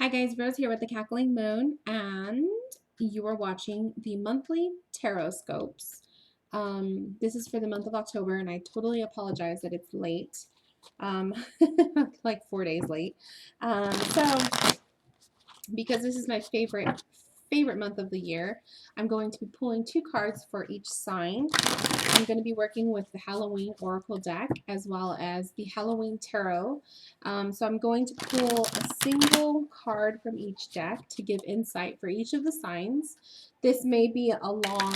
Hi guys, Rose here with the Cackling Moon, and you are watching the monthly tarot scopes. This is for the month of October, and I totally apologize that it's late, like 4 days late. So because this is my favorite month of the year, I'm going to be pulling 2 cards for each sign. I'm going to be working with the Halloween Oracle deck as well as the Halloween Tarot. So I'm going to pull a single card from each deck to give insight for each of the signs. This may be a long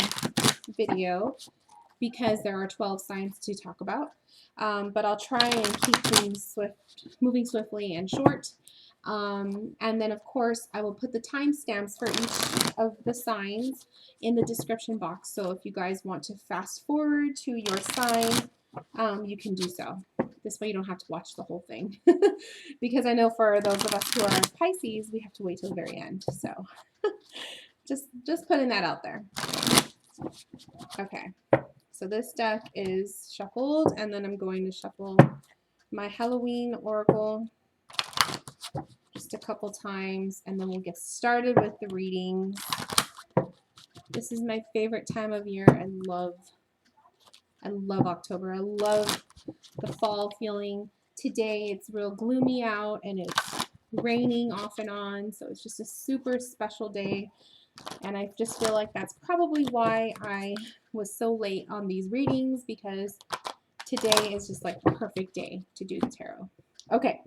video because there are 12 signs to talk about, but I'll try and keep things moving swiftly and short. And then, of course, I will put the timestamps for each of the signs in the description box. So if you guys want to fast forward to your sign, you can do so. This way you don't have to watch the whole thing. Because I know for those of us who are Pisces, we have to wait till the very end. So just putting that out there. Okay. So this deck is shuffled, and then I'm going to shuffle my Halloween Oracle just a couple times, and then we'll get started with the readings. This is my favorite time of year. I love October. I love the fall feeling. Today it's real gloomy out, and it's raining off and on, so it's just a super special day. And I just feel like that's probably why I was so late on these readings, because today is just like the perfect day to do the tarot. Okay,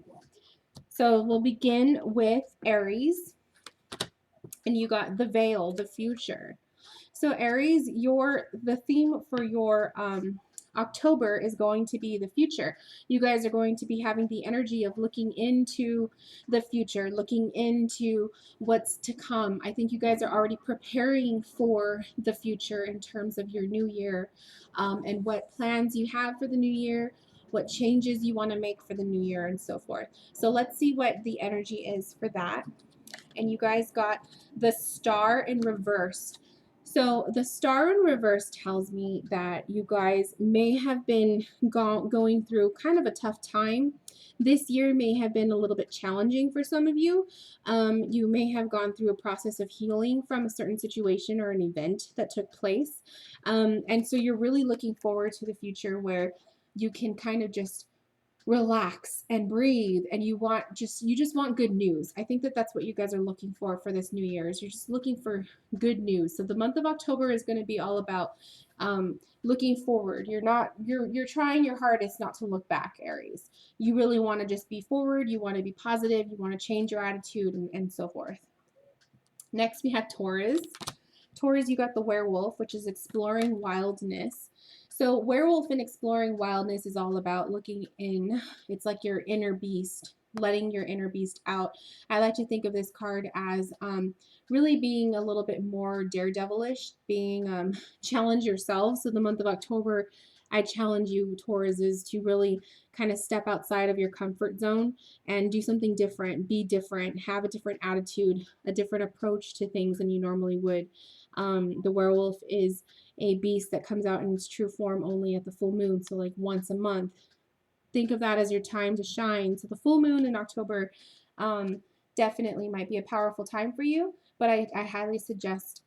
so we'll begin with Aries, and you got the veil, the future. So Aries, the theme for your October is going to be the future. You guys are going to be having the energy of looking into the future, looking into what's to come. I think you guys are already preparing for the future in terms of your new year, and what plans you have for the new year, what changes you want to make for the new year, and so forth. So let's see what the energy is for that. And you guys got the Star in reverse. So the Star in reverse tells me that you guys may have been going through kind of a tough time. This year may have been a little bit challenging for some of you. You may have gone through a process of healing from a certain situation or an event that took place. And so you're really looking forward to the future where you can kind of just relax and breathe, and you just want good news. I think that that's what you guys are looking for this new year, is you're just looking for good news. So the month of October is going to be all about looking forward. You're trying your hardest not to look back, Aries. You really want to just be forward. You want to be positive. You want to change your attitude, and so forth. Next we have Taurus. Taurus, you got the werewolf, which is exploring wildness. So werewolf and exploring wildness is all about looking in. It's like your inner beast, letting your inner beast out. I like to think of this card as really being a little bit more daredevilish, being challenge yourself. So the month of October, I challenge you, Tauruses, to really kind of step outside of your comfort zone and do something different, be different, have a different attitude, a different approach to things than you normally would. The werewolf is a beast that comes out in its true form only at the full moon, so like once a month. Think of that as your time to shine. So the full moon in October definitely might be a powerful time for you, but I highly suggest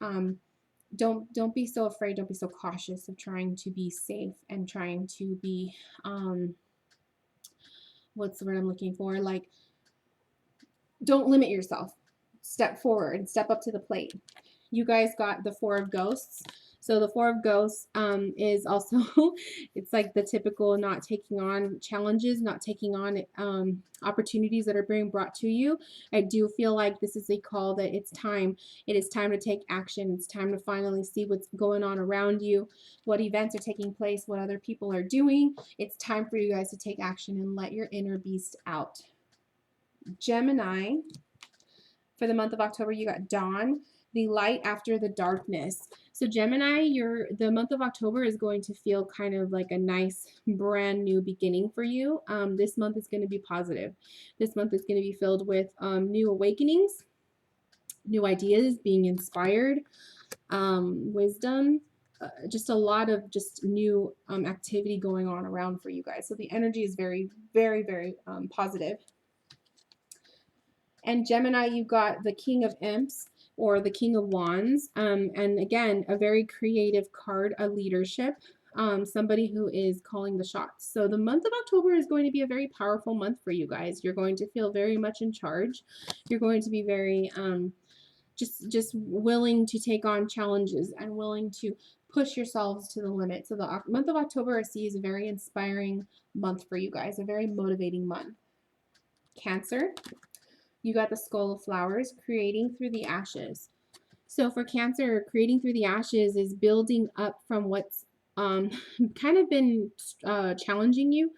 don't be so afraid, don't be so cautious of trying to be safe and trying to be what's the word I'm looking for? Like, don't limit yourself. Step forward, step up to the plate. You guys got the Four of Ghosts. So the Four of Ghosts is also, it's like the typical not taking on challenges, not taking on opportunities that are being brought to you. I do feel like this is a call that it's time. It is time to take action. It's time to finally see what's going on around you, what events are taking place, what other people are doing. It's time for you guys to take action and let your inner beast out. Gemini, for the month of October, you got Dawn, the light after the darkness. So Gemini, the month of October is going to feel kind of like a nice brand new beginning for you. This month is going to be positive. This month is going to be filled with new awakenings, new ideas, being inspired, wisdom, just a lot of just new activity going on around for you guys. So the energy is very, very, very positive. And Gemini, you've got the King of Imps or the King of Wands. And again, a very creative card, a leadership, somebody who is calling the shots. So the month of October is going to be a very powerful month for you guys. You're going to feel very much in charge. You're going to be very just willing to take on challenges and willing to push yourselves to the limit. So the month of October I see is a very inspiring month for you guys, a very motivating month. Cancer, you got the Skull of Flowers, creating through the ashes. So for Cancer, creating through the ashes is building up from what's kind of been challenging you,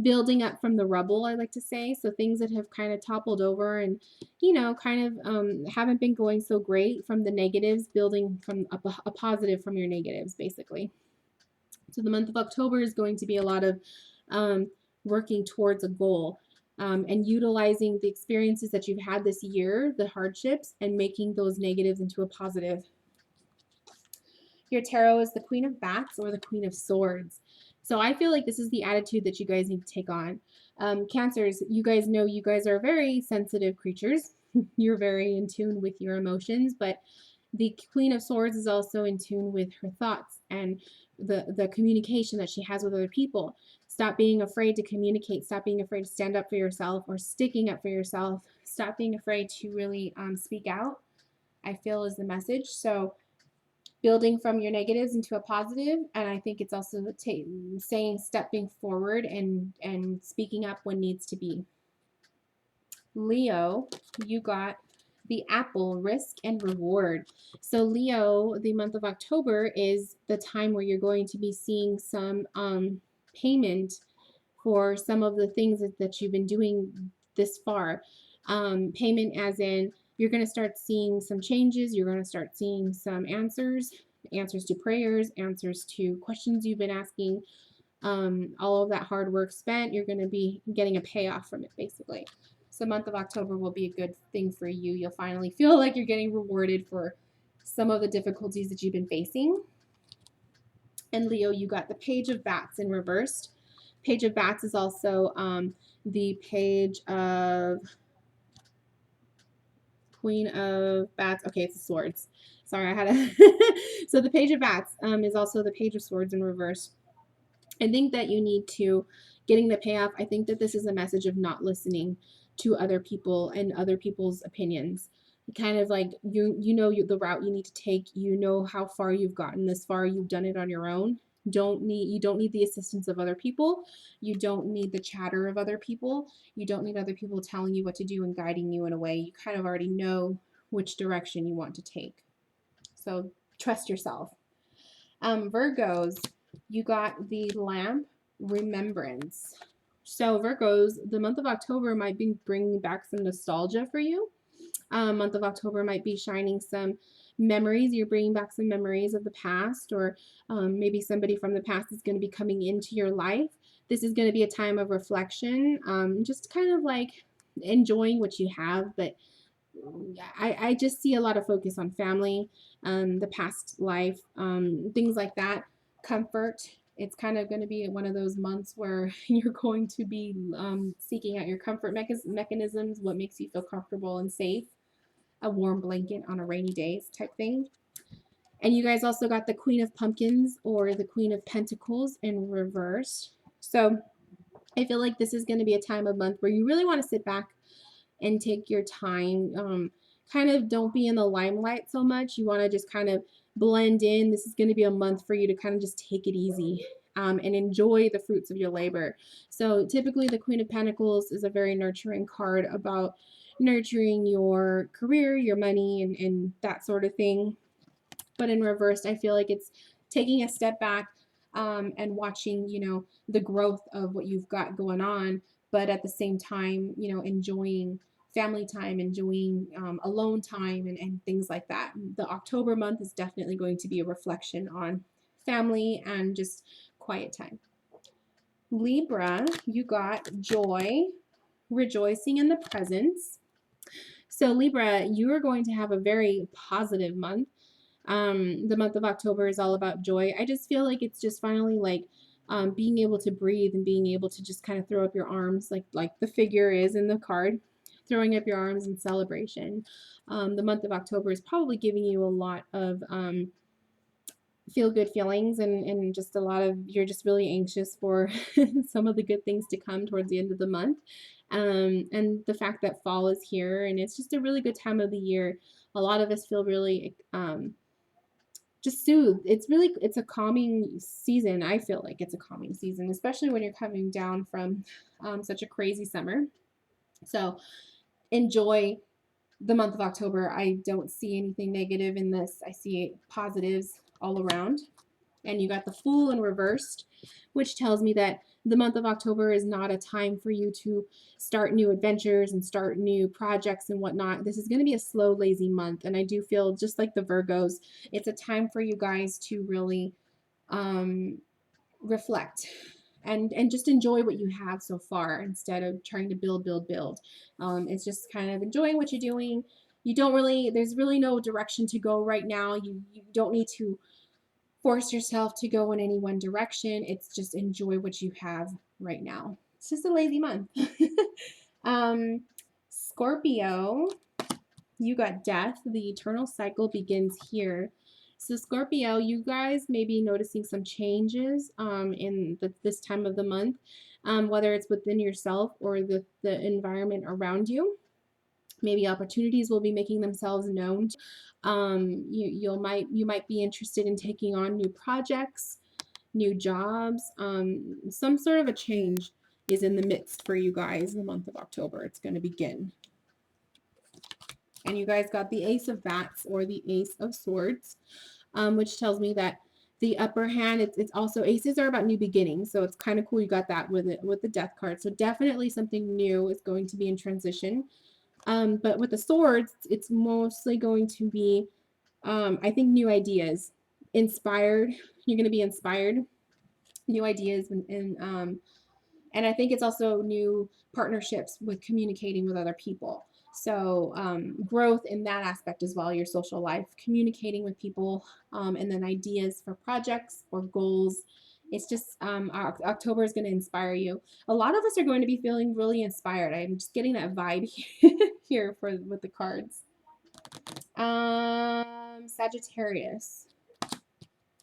building up from the rubble, I like to say. So things that have kind of toppled over and, you know, kind of haven't been going so great, from the negatives, building from a positive from your negatives, basically. So the month of October is going to be a lot of working towards a goal. And utilizing the experiences that you've had this year, the hardships, and making those negatives into a positive. Your tarot is the Queen of Bats or the Queen of Swords. So I feel like this is the attitude that you guys need to take on. Cancers, you guys know you guys are very sensitive creatures. You're very in tune with your emotions, but the Queen of Swords is also in tune with her thoughts and the communication that she has with other people. Stop being afraid to communicate. Stop being afraid to stand up for yourself or sticking up for yourself. Stop being afraid to really speak out, I feel, is the message. So building from your negatives into a positive, and I think it's also stepping forward and speaking up when needs to be. Leo, you got the Apple, risk and reward. So Leo, the month of October is the time where you're going to be seeing some payment for some of the things that you've been doing this far. Payment as in you're going to start seeing some changes. You're going to start seeing some answers to prayers, answers to questions you've been asking. All of that hard work spent, you're going to be getting a payoff from it, basically. So the month of October will be a good thing for you. You'll finally feel like you're getting rewarded for some of the difficulties that you've been facing. And Leo, you got the Page of Bats in reversed. Page of Bats is also the Page of Queen of Bats. Okay, it's the Swords. Sorry, I had a so the Page of Bats is also the Page of Swords in reverse. I think that you need to, getting the payoff, I think that this is a message of not listening to other people and other people's opinions. Kind of like you know the route you need to take. You know how far you've gotten this far. You've done it on your own. You don't need the assistance of other people. You don't need the chatter of other people. You don't need other people telling you what to do and guiding you in a way. You kind of already know which direction you want to take. So trust yourself. Virgos, you got the Lamp, remembrance. So Virgos, the month of October might be bringing back some nostalgia for you. Month of October might be shining some memories. You're bringing back some memories of the past, or maybe somebody from the past is going to be coming into your life. This is going to be a time of reflection, just kind of like enjoying what you have. But I just see a lot of focus on family, the past life, things like that, comfort. It's kind of going to be one of those months where you're going to be seeking out your comfort mechanisms, what makes you feel comfortable and safe, a warm blanket on a rainy day type thing. And you guys also got the Queen of Pumpkins or the Queen of Pentacles in reverse. So I feel like this is going to be a time of month where you really want to sit back and take your time. Kind of don't be in the limelight so much. You want to just kind of blend in. This is going to be a month for you to kind of just take it easy and enjoy the fruits of your labor. So typically the Queen of Pentacles is a very nurturing card about nurturing your career, your money, and that sort of thing. But in reverse, I feel like it's taking a step back and watching, the growth of what you've got going on, but at the same time, enjoying family time, enjoying alone time, and things like that. The October month is definitely going to be a reflection on family and just quiet time. Libra, you got joy, rejoicing in the presence. So Libra, you are going to have a very positive month. The month of October is all about joy. I just feel like it's just finally like being able to breathe and being able to just kind of throw up your arms like the figure is in the card. throwing up your arms in celebration. The month of October is probably giving you a lot of feel good feelings, and just a lot of, you're just really anxious for some of the good things to come towards the end of the month. And the fact that fall is here and it's just a really good time of the year. A lot of us feel really just soothed. It's a calming season. I feel like it's a calming season, especially when you're coming down from such a crazy summer. So enjoy the month of October. I don't see anything negative in this. I see positives all around. And you got the Fool in reversed, which tells me that the month of October is not a time for you to start new adventures and start new projects and whatnot. This is going to be a slow, lazy month. And I do feel, just like the Virgos, it's a time for you guys to really reflect and just enjoy what you have so far instead of trying to build. It's just kind of enjoying what you're doing. You don't really, there's really no direction to go right now. You don't need to force yourself to go in any one direction. It's just enjoy what you have right now. It's just a lazy month. Scorpio, you got death. The eternal cycle begins here. So Scorpio, you guys may be noticing some changes in this time of the month, whether it's within yourself or the environment around you. Maybe opportunities will be making themselves known. You might be interested in taking on new projects, new jobs. Some sort of a change is in the midst for you guys in the month of October. It's going to begin. And you guys got the Ace of Bats or the Ace of Swords, which tells me that the upper hand, it's also, aces are about new beginnings. So it's kind of cool you got that with the Death card. So definitely something new is going to be in transition. But with the swords, it's mostly going to be, I think, new ideas, inspired. You're going to be inspired, new ideas, and I think it's also new partnerships with communicating with other people. So growth in that aspect as well, your social life, communicating with people, and then ideas for projects or goals. It's just October is going to inspire you. A lot of us are going to be feeling really inspired. I'm just getting that vibe here with the cards. Sagittarius,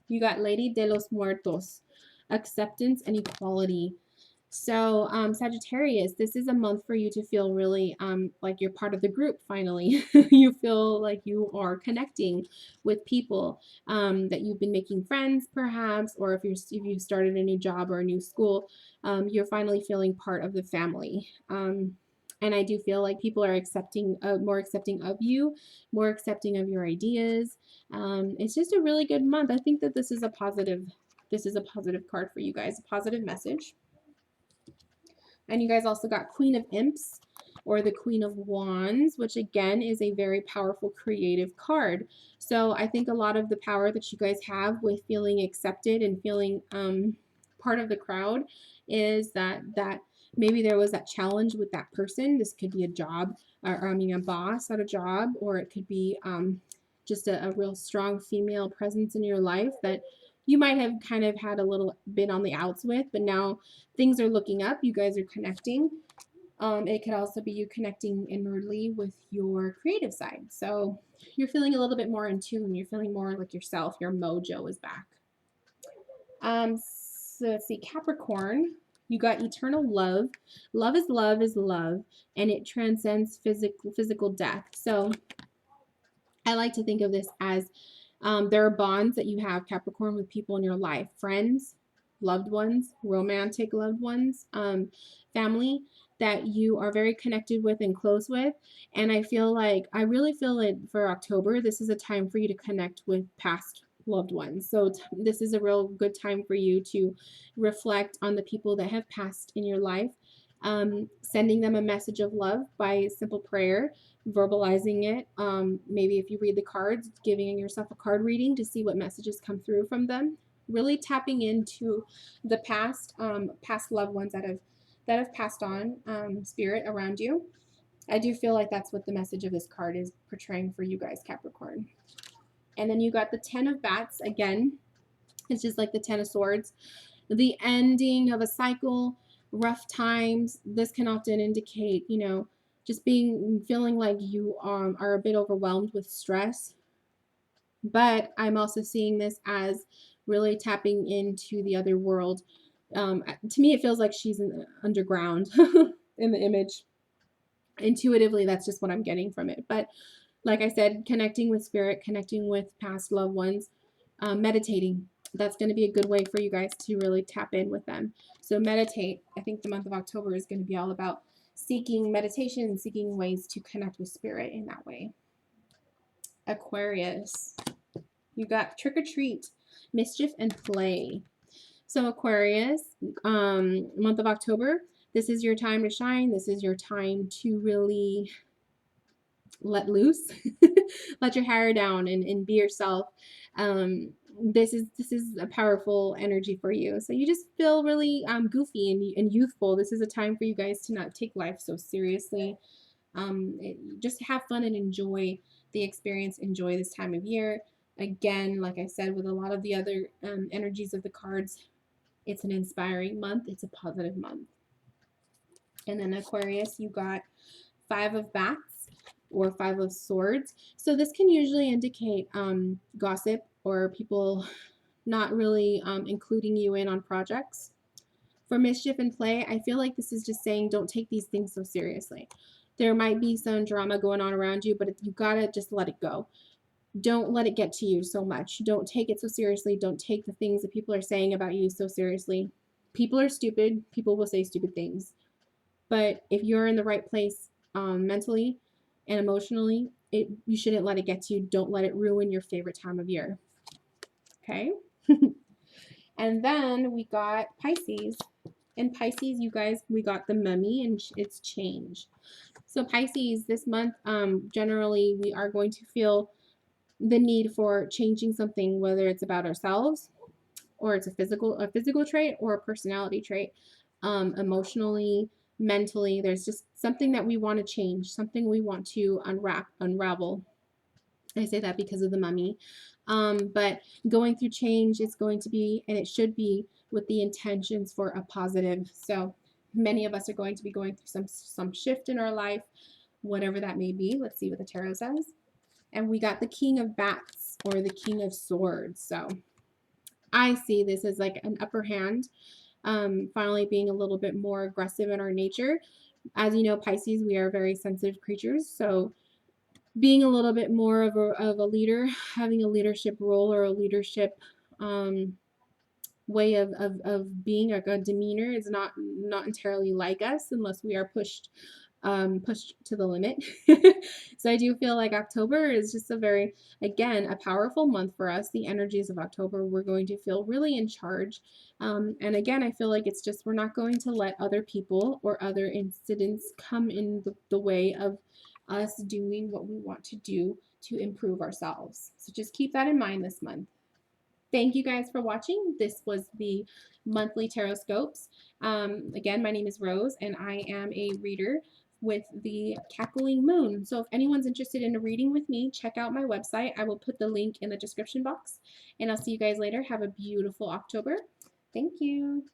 you got Lady de los Muertos, acceptance and equality. So Sagittarius, this is a month for you to feel really like you're part of the group finally. You feel like you are connecting with people, that you've been making friends perhaps, or if you've started a new job or a new school, you're finally feeling part of the family. And I do feel like people are more accepting of you, more accepting of your ideas. It's just a really good month. I think that this is a positive card for you guys, a positive message. And you guys also got Queen of Imps or the Queen of Wands, which again is a very powerful creative card. So I think a lot of the power that you guys have with feeling accepted and feeling part of the crowd is that maybe there was that challenge with that person. This could be a job, or a boss at a job, or it could be just a real strong female presence in your life that you might have kind of had a little bit on the outs with, but now things are looking up. You guys are connecting. It could also be you connecting inwardly with your creative side. So you're feeling a little bit more in tune. You're feeling more like yourself. Your mojo is back. So let's see, Capricorn. You got eternal love. Love is love is love, and it transcends physical death. So I like to think of this as there are bonds that you have, Capricorn, with people in your life, friends, loved ones, romantic loved ones, family that you are very connected with and close with. And I really feel it for October. This is a time for you to connect with past loved ones. So this is a real good time for you to reflect on the people that have passed in your life, sending them a message of love by simple prayer, verbalizing it. Maybe if you read the cards, giving yourself a card reading to see what messages come through from them. Really tapping into the past loved ones that have passed on, spirit around you. I do feel like that's what the message of this card is portraying for you guys, Capricorn. And then you got the 10 of Bats again. It's just like the 10 of Swords. The ending of a cycle, rough times. This can often indicate, just feeling like you are a bit overwhelmed with stress. But I'm also seeing this as really tapping into the other world. To me, it feels like she's underground in the image. Intuitively, that's just what I'm getting from it. But like I said, connecting with spirit, connecting with past loved ones, meditating. That's going to be a good way for you guys to really tap in with them. So meditate. I think the month of October is going to be all about seeking meditation, seeking ways to connect with spirit in that way. Aquarius. You got trick or treat, mischief, and play. So Aquarius, month of October, this is your time to shine. This is your time to really let loose, let your hair down and be yourself. This is a powerful energy for you. So you just feel really goofy and youthful. This is a time for you guys to not take life so seriously. Just have fun and enjoy the experience. Enjoy this time of year. Again, like I said, with a lot of the other energies of the cards, it's an inspiring month. It's a positive month. And then Aquarius, you got 5 of Bats or 5 of Swords. So this can usually indicate gossip or people not really including you in on projects. For mischief and play, I feel like this is just saying don't take these things so seriously. There might be some drama going on around you, but you gotta just let it go. Don't let it get to you so much. Don't take it so seriously. Don't take the things that people are saying about you so seriously. People are stupid. People will say stupid things. But if you're in the right place mentally and emotionally, you shouldn't let it get to you. Don't let it ruin your favorite time of year. Okay? And then we got Pisces. In Pisces, you guys, we got the Mummy and it's change. So Pisces, this month, generally, we are going to feel the need for changing something, whether it's about ourselves or it's a physical trait or a personality trait. Emotionally, mentally, there's just something that we want to change, something we want to unravel. I say that because of the Mummy. But going through change is going to be, and it should be, with the intentions for a positive. So many of us are going to be going through some shift in our life, whatever that may be. Let's see what the tarot says. And we got the King of Bats or the King of Swords. So I see this as like an upper hand, finally being a little bit more aggressive in our nature. As you know, Pisces, we are very sensitive creatures. So being a little bit more of a leader, having a leadership role or a leadership way of being, a demeanor is not entirely like us unless we are pushed to the limit. So I do feel like October is just again, a powerful month for us. The energies of October, we're going to feel really in charge. And again, I feel like it's just, we're not going to let other people or other incidents come in the way of us doing what we want to do to improve ourselves. So just keep that in mind this month. Thank you guys for watching. This was the monthly tarot scopes. Again, my name is Rose, and I am a reader with the Cackling Moon. So if anyone's interested in a reading with me, check out my website. I will put the link in the description box, and I'll see you guys later. Have a beautiful October. Thank you.